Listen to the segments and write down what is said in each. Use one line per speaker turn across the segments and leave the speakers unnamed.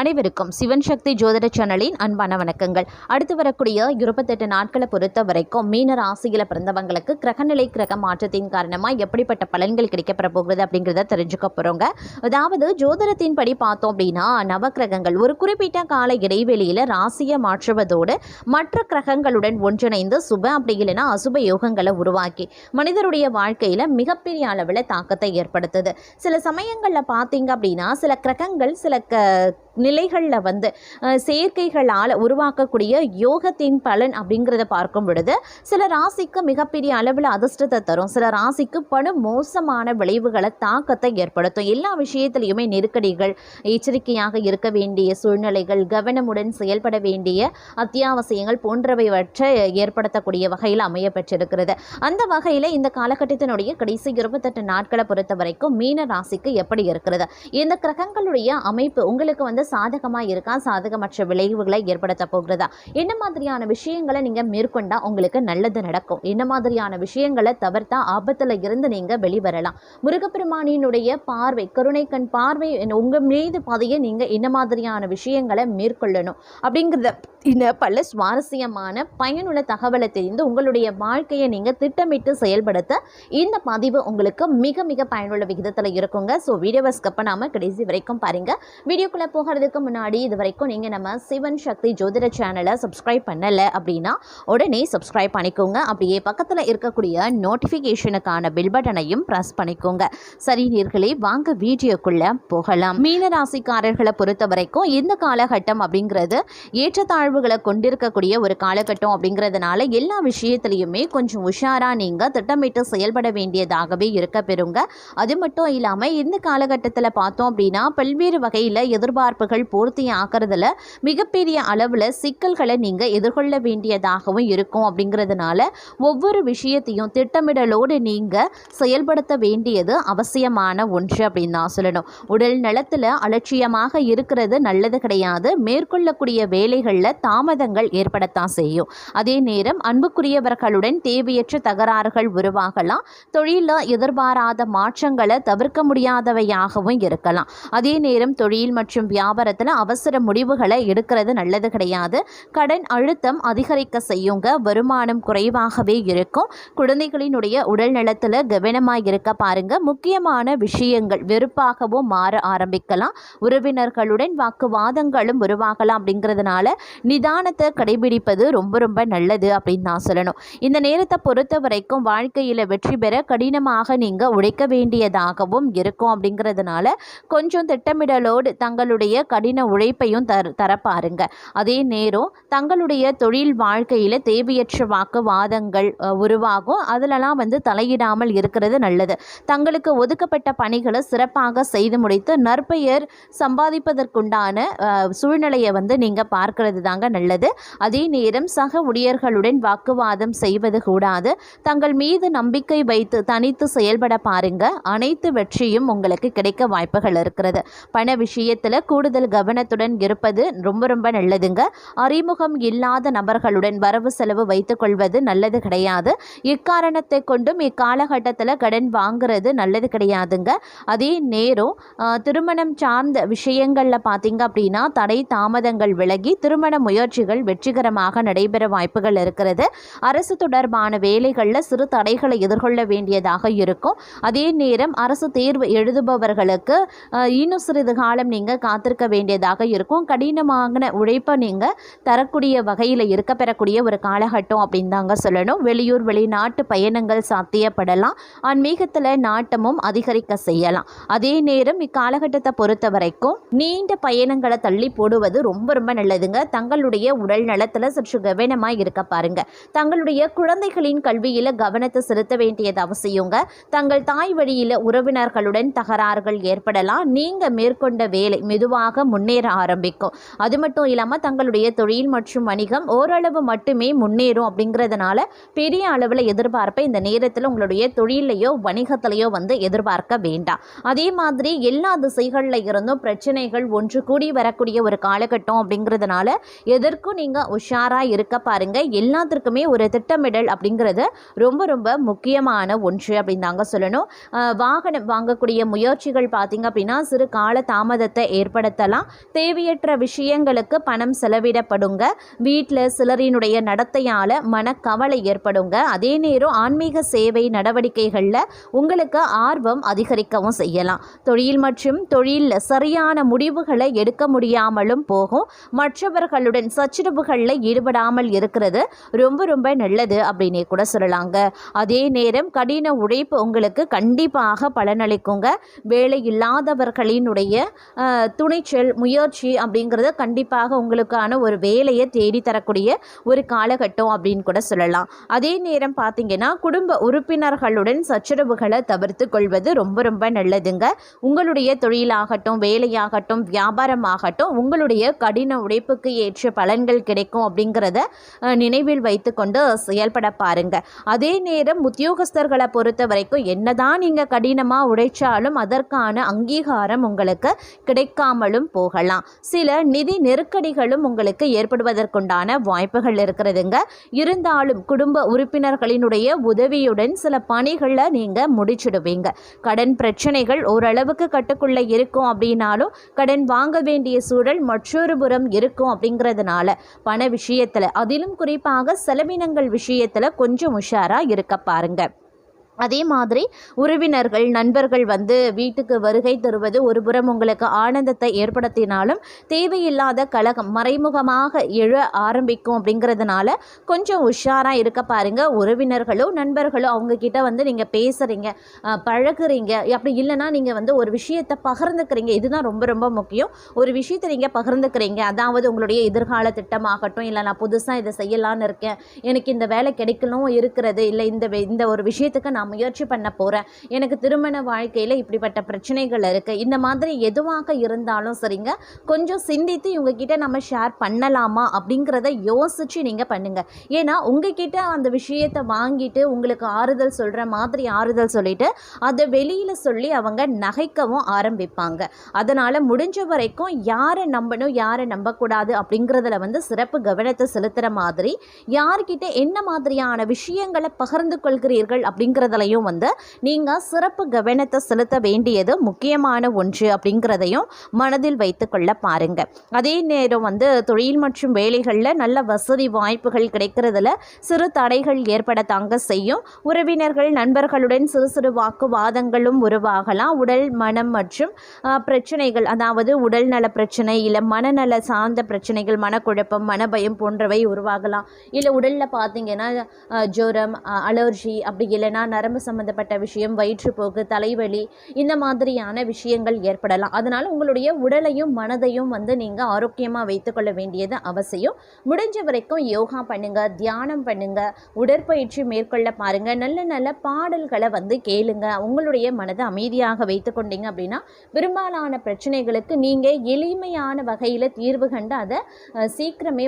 அனைவருக்கும் சிவன் சக்தி ஜோதிட சேனலின் அன்பான வணக்கங்கள். அடுத்து வரக்கூடிய 28 நாட்களை பொறுத்த வரைக்கும் மீன ராசியில் பிறந்தவங்களுக்கு கிரகநிலை கிரக மாற்றத்தின் காரணமாக எப்படிப்பட்ட பலன்கள் கிடைக்கப்பெற போகிறது அப்படிங்கிறத தெரிஞ்சுக்க போகிறோங்க. அதாவது ஜோதிடத்தின் படி பார்த்தோம் அப்படின்னா நவக்கிரகங்கள் ஒரு குறிப்பிட்ட கால இடைவெளியில் ராசியை மாற்றுவதோடு மற்ற கிரகங்களுடன் ஒன்றிணைந்து சுப அப்படி இல்லைன்னா அசுப யோகங்களை உருவாக்கி மனிதருடைய வாழ்க்கையில் மிகப்பெரிய அளவில் தாக்கத்தை ஏற்படுத்துது. சில சமயங்களில் பார்த்தீங்க அப்படின்னா சில கிரகங்கள் சில நிலைகளில் வந்து செயற்கைகளால் உருவாக்கக்கூடிய யோகத்தின் பலன் அப்படிங்கிறத பார்க்கும் பொழுது சில ராசிக்கு மிகப்பெரிய அளவில் அதிர்ஷ்டத்தை தரும், சில ராசிக்கு படு மோசமான விளைவுகளை தாக்கத்தை ஏற்படுத்தும். எல்லா விஷயத்திலையுமே நெருக்கடிகள், எச்சரிக்கையாக இருக்க வேண்டிய சூழ்நிலைகள், கவனமுடன் செயல்பட வேண்டிய அத்தியாவசியங்கள் போன்றவைவற்றை ஏற்படுத்தக்கூடிய வகையில் அமைய பெற்றிருக்கிறது. அந்த வகையில் இந்த காலகட்டத்தினுடைய கடைசி 28 நாட்களை பொறுத்த வரைக்கும் மீன ராசிக்கு எப்படி இருக்கிறது, இந்த கிரகங்களுடைய அமைப்பு உங்களுக்கு சாதகமாக இருக்கா, சாதகமற்ற விளைவுகளை ஏற்படுத்த போகிறதா, என்ன மாதிரியான விஷயங்களை நீங்கள் மேற்கொண்டா உங்களுக்கு நல்லது நடக்கும், என்ன மாதிரியான விஷயங்களை தவிர்த்தா ஆபத்தில் இருந்து நீங்கள் வெளிவரலாம், முருகப்பெருமானினுடைய பார்வை, கருணை கண் பார்வை உங்கள் மீது பதிய நீங்கள் என்ன மாதிரியான விஷயங்களை மேற்கொள்ளணும் அப்படிங்கிறத இந்த பல சுவாரஸ்யமான பயனுள்ள தகவலை தெரிந்து உங்களுடைய வாழ்க்கையை நீங்கள் திட்டமிட்டு செயல்படுத்த இந்த பதிவு உங்களுக்கு மிக மிக பயனுள்ள விகிதத்தில் இருக்குங்க. ஸோ வீடியோவை ஸ்கிப் பண்ணாமல் கடைசி வரைக்கும் பாருங்கள். வீடியோக்குள்ளே போகிறதுக்கு முன்னாடி இது வரைக்கும் நீங்கள் நம்ம சிவன் சக்தி ஜோதிட சேனலை சப்ஸ்கிரைப் பண்ணலை அப்படின்னா உடனே சப்ஸ்கிரைப் பண்ணிக்கோங்க. அப்படியே பக்கத்தில் இருக்கக்கூடிய நோட்டிஃபிகேஷனுக்கான பெல் பட்டனையும் ப்ரெஸ் பண்ணிக்கோங்க. சரி நேர்களே, வாங்க வீடியோக்குள்ளே போகலாம். மீனராசிக்காரர்களை பொறுத்த வரைக்கும் இந்த காலகட்டம் அப்படிங்கிறது ஏற்றத்தாழ்வுகளை கொண்டிருக்கக்கூடிய ஒரு காலகட்டம் அப்படிங்கிறதுனால எல்லா விஷயத்திலையுமே கொஞ்சம் உஷாராக நீங்கள் திட்டமிட்டு செயல்பட வேண்டியதாகவே இருக்க பெறுங்க. அது மட்டும் இல்லாமல் இந்த காலகட்டத்தில் பார்த்தோம் அப்படின்னா பல்வேறு வகையில் எதிர்பார்ப்புகள் பூர்த்தி ஆகிறதுல மிகப்பெரிய அளவில் சிக்கல்களை நீங்கள் எதிர்கொள்ள வேண்டியதாகவும் இருக்கும். அப்படிங்கிறதுனால ஒவ்வொரு விஷயத்தையும் திட்டமிடலோடு நீங்கள் செயல்படுத்த வேண்டியது அவசியமான ஒன்று அப்படின்னு தான் சொல்லணும். உடல் நலத்தில் அலட்சியமாக இருக்கிறது நல்லது கிடையாது. மேற்கொள்ளக்கூடிய வேலைகளில் தாமதங்கள் ஏற்படத்தான் செய்யும். அதே நேரம் அன்புக்குரியவர்களுடன் தேவையற்ற தகராறுகள் உருவாகலாம். தொழிலில் எதிர்பாராத மாற்றங்களை தவிர்க்க முடியாதவையாகவும் இருக்கலாம். அதே நேரம் தொழில் மற்றும் வியாபாரத்தில் அவசர முடிவுகளை எடுக்கிறது நல்லது கிடையாது. கடன் அழுத்தம் அதிகரிக்க செய்யுங்க. வருமானம் குறைவாகவே இருக்கும். குழந்தைகளினுடைய உடல் நலத்தில் கவனமாக இருக்க பாருங்க. முக்கியமான விஷயங்கள் வெறுப்பாகவும் மாற ஆரம்பிக்கலாம். உறவினர்களுடன் வாக்குவாதங்களும் உருவாகலாம். அப்படிங்கிறதுனால நிதானத்தை கடைபிடிப்பது ரொம்ப ரொம்ப நல்லது அப்படின்னு நான் சொல்லணும். இந்த நேரத்தை பொறுத்த வரைக்கும் வாழ்க்கையில் வெற்றி பெற கடினமாக நீங்கள் உழைக்க வேண்டியதாகவும் இருக்கும். அப்படிங்கிறதுனால கொஞ்சம் திட்டமிடலோடு தங்களுடைய கடின உழைப்பையும் தர பாருங்க. அதே நேரம் தங்களுடைய தொழில் வாழ்க்கையில் தேவையற்ற வாக்குவாதங்கள் உருவாகும். அதிலெல்லாம் தலையிடாமல் இருக்கிறது நல்லது. தங்களுக்கு ஒதுக்கப்பட்ட பணிகளை சிறப்பாக செய்து முடித்து நற்பெயர் சம்பாதிப்பதற்குண்டான சூழ்நிலையை நீங்கள் பார்க்கிறது தாங்க நல்லது. அதே நேரம் சக ஊழியர்களுடன் வாக்குவாதம் செய்வது கூடாது. தங்கள் மீது நம்பிக்கை வைத்து தனித்து செயல்பட பாருங்க. அனைத்து வெற்றியும் உங்களுக்கு கிடைக்க வாய்ப்புகள் இருக்கிறது. பண விஷயத்தில் கூடுதல் கவனத்துடன் இருப்பது ரொம்ப ரொம்ப நல்லதுங்க. அறிமுகம் இல்லாத நபர்களுடன் வரவு செலவு வைத்துக் கொள்வது நல்லது கிடையாது. இக்காரணத்தை கொண்டும் இக்காலகட்டத்தில் கடன் வாங்குறது நல்லது கிடையாதுங்க. அதே நேரம் திருமணம் சார்ந்த விஷயங்களில் பார்த்தீங்க அப்படின்னா தடை தாமதங்கள் விலகி திருமண முயற்சிகள் வெற்றிகரமாக நடைபெற வாய்ப்புகள் இருக்கிறது. அரசு தொடர்பான வேலைகளில் சிறு தடைகளை எதிர்கொள்ள வேண்டியதாக இருக்கும். அதே நேரம் அரசு தேர்வு எழுதுபவர்களுக்கு இன்னும் சிறிது காலம் நீங்கள் காத்திருக்க வேண்டியதாக இருக்கும். கடினமான உழைப்பை நீங்கள் தரக்கூடிய வகையில் இருக்க பெறக்கூடிய ஒரு காலகட்டம் அப்படின்னு தாங்க சொல்லணும். வெளியூர் வெளிநாட்டு பயணங்கள் சாத்தியப்படலாம். ஆன்மீகத்தில் நாட்டமும் அதிகரிக்க செய்யலாம். அதே நேரம் இக்காலகட்டத்தை பொறுத்த வரைக்கும் நீண்ட பயணங்களை தள்ளி போடுவது ரொம்ப ரொம்ப நல்லதுங்க. தங்களுடைய உடல் நலத்தில் சற்று கவனமாக இருக்க பாருங்க. தங்களுடைய குழந்தைகளின் கல்வியில் கவனத்தை செலுத்த வேண்டியது அவசியங்க. தங்கள் தாய் வழியில் உறவினர்களுடன் தகராறுகள் ஏற்படலாம். நீங்கள் மேற்கொண்ட வேலை மெதுவாக முன்னேற ஆரம்பிக்கும். அது மட்டும் இல்லாமல் தங்களுடைய தொழில் மற்றும் வணிகம் ஓரளவு மட்டுமே முன்னேறும். அப்படிங்கிறதுனால பெரிய அளவில் எதிர்பார்ப்பை இந்த நேரத்தில் உங்களுடைய தொழிலையோ வணிகத்திலையோ எதிர்பார்க்க வேண்டாம். அதே மாதிரி எல்லா திசைகளில் இருந்தும் பிரச்சனைகள் ஒன்று கூடி வரக்கூடிய ஒரு காலகட்டம் அப்படிங்கிறதுனால எதற்கும் நீங்கள் உஷாராக இருக்க பாருங்கள். எல்லாத்திற்குமே ஒரு திட்டமிடல் அப்படிங்கிறது ரொம்ப ரொம்ப முக்கியமான ஒன்று அப்படின்னு தாங்க சொல்லணும். வாகனம் வாங்கக்கூடிய முயற்சிகள் பார்த்திங்க அப்படின்னா சிறு கால தாமதத்தை ஏற்படுத்தலாம். சொல்லலாம். தேவையற்ற விஷயங்களுக்கு பணம் செலவிடப்படுங்க. வீட்டில் சிலரினுடைய நடத்தையால் மனக்கவலை ஏற்படுங்க. அதே நேரம் ஆன்மீக சேவை நடவடிக்கைகளில் உங்களுக்கு ஆர்வம் அதிகரிக்கவும் செய்யலாம். தொழில் மற்றும் தொழிலில் சரியான முடிவுகளை எடுக்க முடியாமலும் போகும். மற்றவர்களுடன் சச்சரவுகளில் ஈடுபடாமல் இருக்கிறது ரொம்ப ரொம்ப நல்லது அப்படின்னே கூட சொல்லலாங்க. அதே நேரம் கடின உழைப்பு உங்களுக்கு கண்டிப்பாக பலனளிக்குங்க. வேலை இல்லாதவர்களினுடைய துணிச்சல் முயற்சி அப்படிங்கிறது கண்டிப்பாக உங்களுக்கான ஒரு வேலையை தேடித்தரக்கூடிய ஒரு காலகட்டம் அப்படின்னு கூட சொல்லலாம். அதே நேரம் பார்த்தீங்கன்னா குடும்ப உறுப்பினர்களுடன் சச்சரவுகளை தவிர்த்து கொள்வது ரொம்ப ரொம்ப நல்லதுங்க. உங்களுடைய தொழிலாகட்டும் வேலையாகட்டும் வியாபாரமாகட்டும் உங்களுடைய கடின உழைப்புக்கு ஏற்ற பலன்கள் கிடைக்கும் அப்படிங்கிறத நினைவில் வைத்து கொண்டு செயல்பட பாருங்க. அதே நேரம் உத்தியோகஸ்தர்களை பொறுத்த வரைக்கும் என்னதான் நீங்கள் கடினமாக உழைச்சாலும் அதற்கான அங்கீகாரம் உங்களுக்கு கிடைக்காமலும் போகலாம். சில நிதி நெருக்கடிகளும் உங்களுக்கு ஏற்படுவதற்குண்டான வாய்ப்புகள் இருக்கிறதுங்க. இருந்தாலும் குடும்ப உறுப்பினர்களினுடைய உதவியுடன் சில பணிகளை நீங்கள் முடிச்சிடுவீங்க. கடன் பிரச்சனைகள் ஓரளவுக்கு கட்டுக்குள்ளே இருக்கும் அப்படின்னாலும் கடன் வாங்க வேண்டிய சூழல் மற்றொரு புறம் இருக்கும். அப்படிங்கிறதுனால பண விஷயத்தில் அதிலும் குறிப்பாக செலவினங்கள் விஷயத்தில் கொஞ்சம் உஷாராக இருக்க பாருங்க. அதே மாதிரி உறவினர்கள் நண்பர்கள் வீட்டுக்கு வருகை தருவது ஒரு புறம் உங்களுக்கு ஆனந்தத்தை ஏற்படுத்தினாலும் தேவையில்லாத கலகம் மறைமுகமாக எழ ஆரம்பிக்கும். அப்படிங்கிறதுனால கொஞ்சம் உஷாராக இருக்க பாருங்க. உறவினர்களோ நண்பர்களோ அவங்கக்கிட்ட நீங்கள் பேசுகிறீங்க பழகுறீங்க, அப்படி இல்லைன்னா நீங்கள் ஒரு விஷயத்தை பகிர்ந்துக்கிறீங்க. இதுதான் ரொம்ப ரொம்ப முக்கியம். ஒரு விஷயத்தை நீங்கள் பகிர்ந்துக்கிறீங்க, அதாவது உங்களுடைய எதிர்கால திட்டமாகட்டும், இல்லை நான் புதுசாக இதை செய்யலான்னு இருக்கேன், எனக்கு இந்த வேலை கிடைக்கணும் இருக்கிறது, இல்லை இந்த ஒரு விஷயத்துக்கு நான் முயற்சி பண்ண போகிறேன், எனக்கு திருமண வாழ்க்கையில் இப்படிப்பட்ட பிரச்சனைகள் இருக்குது, இந்த மாதிரி எதுவாக இருந்தாலும் சரிங்க, கொஞ்சம் சிந்தித்து இவங்ககிட்ட நம்ம ஷேர் பண்ணலாமா அப்படிங்கிறத யோசித்து நீங்கள் பண்ணுங்கள். ஏன்னா உங்ககிட்ட அந்த விஷயத்தை வாங்கிட்டு உங்களுக்கு ஆறுதல் சொல்கிற மாதிரி ஆறுதல் சொல்லிவிட்டு அதை வெளியில் சொல்லி அவங்க நகைக்கவும் ஆரம்பிப்பாங்க. அதனால் முடிஞ்ச வரைக்கும் யாரை நம்பணும் யாரை நம்பக்கூடாது அப்படிங்கிறதுல சிறப்பு கவனத்தை செலுத்துகிற மாதிரி, யார்கிட்ட என்ன மாதிரியான விஷயங்களை பகிர்ந்து கொள்கிறீர்கள் அப்படிங்கிறதுலையும் நீங்கள் சிறப்பு கவனத்தை செலுத்த வேண்டியது முக்கியமான ஒன்று அப்படிங்கிறதையும் மனதில் வைத்து கொள்ள பாருங்க. அதே நேரம் தொழில் மற்றும் வேலைகளில் நல்ல வசதி வாய்ப்புகள் கிடைக்கிறதுல சிறு தடைகள் ஏற்படத்தாங்க செய்யும். உறவினர்கள் நண்பர்களுடன் சிறு சிறு வாக்குவாதங்களும் உருவாகலாம். உடல் மனம் மற்றும் பிரச்சனைகள், அதாவது உடல் நல பிரச்சனை இல்லை மனநல சார்ந்த பிரச்சனைகள், மனக்குழப்பம் மனபயம் போன்றவை உருவாகலாம். இல்லை உடலில் பார்த்தீங்கன்னா ஜுரம் அலர்ஜி, அப்படி இல்லைன்னா நரம்பு சம்பந்தப்பட்ட விஷயம், வயிற்றுப்போக்கு தலைவலி, இந்த மாதிரியான விஷயங்கள் ஏற்படலாம். அதனால் உங்களுடைய உடலையும் மனதையும் நீங்கள் ஆரோக்கியமாக வைத்துக்கொள்ள வேண்டியது அவசியம். முடிஞ்ச வரைக்கும் யோகா பண்ணுங்க, தியானம் பண்ணுங்க, உடற்பயிற்சி மேற்கொள்ள பாருங்க, நல்ல நல்ல பாடல்களை கேளுங்க. உங்களுடைய மனதை அமைதியாக வைத்துக்கொண்டீங்க அப்படின்னா பெரும்பாலான பிரச்சனைகளுக்கு நீங்கள் எளிமையான வகையில் தீர்வு கண்டு அதை சீக்கிரமே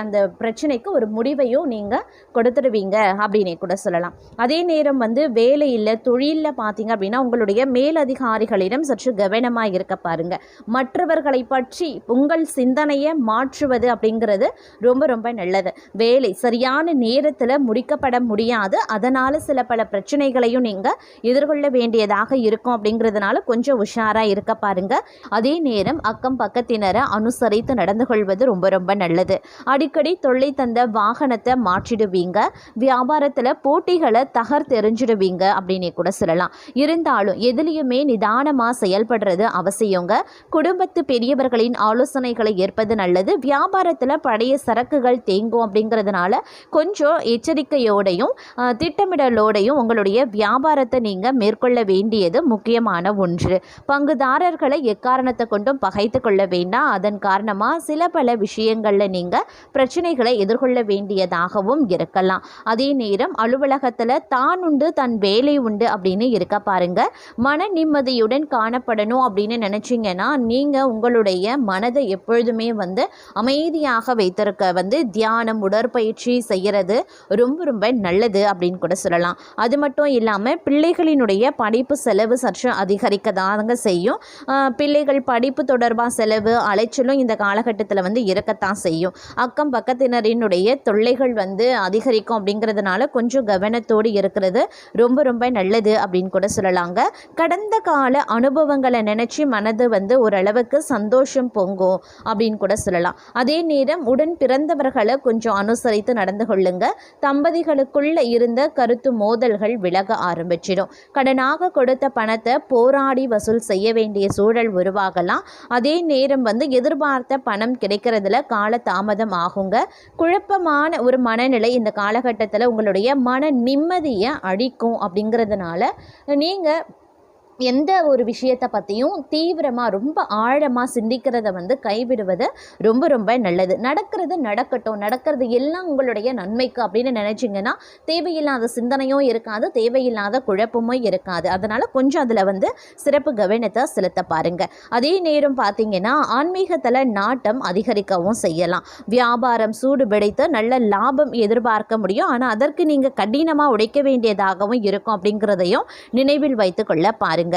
அந்த பிரச்சனைக்கு ஒரு முடிவையும் நீங்கள் கொடுத்துடுவீங்க அப்படின்னே கூட சொல்லலாம். அதே நேரம் வேலையில் தொழிலில் பார்த்தீங்க அப்படின்னா உங்களுடைய மேலதிகாரிகளிடம் சற்று கவனமாக இருக்க பாருங்க. மற்றவர்களை பற்றி உங்கள் சிந்தனையை மாற்றுவது அப்படிங்கிறது ரொம்ப ரொம்ப நல்லது. வேலை சரியான நேரத்தில் முடிக்கப்பட முடியாது, அதனால் சில பல பிரச்சனைகளையும் நீங்கள் எதிர்கொள்ள வேண்டியதாக இருக்கும். அப்படிங்கிறதுனால கொஞ்சம் உஷாராக இருக்க பாருங்க. அதே நேரம் அக்கம் பக்கத்தினரை அனுசரித்து நடந்து கொள்வது ரொம்ப ரொம்ப நல்லது. அடிக்கடி தொல்லை தந்த வாகனத்தை மாற்றிடுவீங்க. வியாபாரத்தில் போட்டிகளை தகர்த்தெறிஞ்சிடுவீங்க அப்படின்னே கூட சொல்லலாம். இருந்தாலும் எதுலேயுமே நிதானமாக செயல்படுறது அவசியங்க. குடும்பத்து பெரியவர்களின் ஆலோசனைகளை ஏற்பது நல்லது. வியாபாரத்தில் பழைய சரக்குகள் தேங்கும். அப்படிங்கிறதுனால கொஞ்சம் எச்சரிக்கையோடையும் திட்டமிடலோடையும் உங்களுடைய வியாபாரத்தை நீங்கள் மேற்கொள்ள வேண்டியது முக்கியமான ஒன்று. பங்குதாரர்களை எக்காரணத்தை கொண்டும் பகைத்து கொள்ள வேண்டாம். அதன் காரணமாக சில பல விஷயங்களில் நீங்கள் பிரச்சனைகளை எதிர்கொள்ள வேண்டியதாகவும் இருக்கலாம். அதே நேரம் அலுவலகத்தில் தான் உண்டு தன் வேலை உண்டு அப்படின்னு இருக்க பாருங்க. மன நிம்மதியுடன் காணப்படணும் அப்படின்னு நினைச்சிங்கன்னா நீங்கள் உங்களுடைய மனதை எப்பொழுதுமே அமைதியாக வைத்திருக்க தியானம் உடற்பயிற்சி செய்கிறது ரொம்ப ரொம்ப நல்லது அப்படின்னு கூட சொல்லலாம். அது மட்டும் இல்லாமல் பிள்ளைகளினுடைய படிப்பு செலவு சற்று அதிகரிக்க தாங்க செய்யும். பிள்ளைகள் படிப்பு தொடர்பாக செலவு அலைச்சலும் இந்த காலகட்டத்தில் இருக்கத்தான் செய்யும். அக்கம் பக்கத்தினரினுடைய தொல்லைகள் அதிகரிக்கும். அப்படிங்கிறதுனால கொஞ்சம் கவனத்தோடு இருக்கிறது இருக்கிறது ரொம்ப ரொம்ப நல்லது அப்படின்னு கூட சொல்லலாங்க. கடந்த கால அனுபவங்களை நினச்சி மனது ஓரளவுக்கு சந்தோஷம் பொங்கும் அப்படின்னு கூட சொல்லலாம். அதே நேரம் உடன் பிறந்தவர்களை கொஞ்சம் அனுசரித்து நடந்து கொள்ளுங்க. தம்பதிகளுக்குள்ள இருந்த கருத்து மோதல்கள் விலக ஆரம்பிச்சிடும். கடனாக கொடுத்த பணத்தை போராடி வசூல் செய்ய வேண்டிய சூழல் உருவாகலாம். அதே நேரம் எதிர்பார்த்த பணம் கிடைக்கிறதுல கால தாமதம் ஆகுங்க. குழப்பமான ஒரு மனநிலை இந்த காலகட்டத்தில் உங்களுடைய மன நிம்மதியை அழிக்கும். அப்படிங்கிறதுனால நீங்கள் எந்த ஒரு விஷயத்தை பற்றியும் தீவிரமாக ரொம்ப ஆழமாக சிந்திக்கிறத கைவிடுவது ரொம்ப ரொம்ப நல்லது. நடக்கிறது நடக்கட்டும், நடக்கிறது எல்லாம் உங்களுடைய நன்மைக்கு அப்படின்னு நினச்சிங்கன்னா தேவையில்லாத சிந்தனையும் இருக்காது, தேவையில்லாத குழப்பமும் இருக்காது. அதனால் கொஞ்சம் அதில் சிறப்பு கவனத்தை செலுத்த பாருங்கள். அதே நேரம் பார்த்திங்கன்னா ஆன்மீகத்தில் நாட்டம் அதிகரிக்கவும் செய்யலாம். வியாபாரம் சூடு பிடித்து நல்ல லாபம் எதிர்பார்க்க முடியும். ஆனால் அதற்கு நீங்கள் கடினமாக உழைக்க வேண்டியதாகவும் இருக்கும் அப்படிங்கிறதையும் நினைவில் வைத்து கொள்ள பாருங்கள்.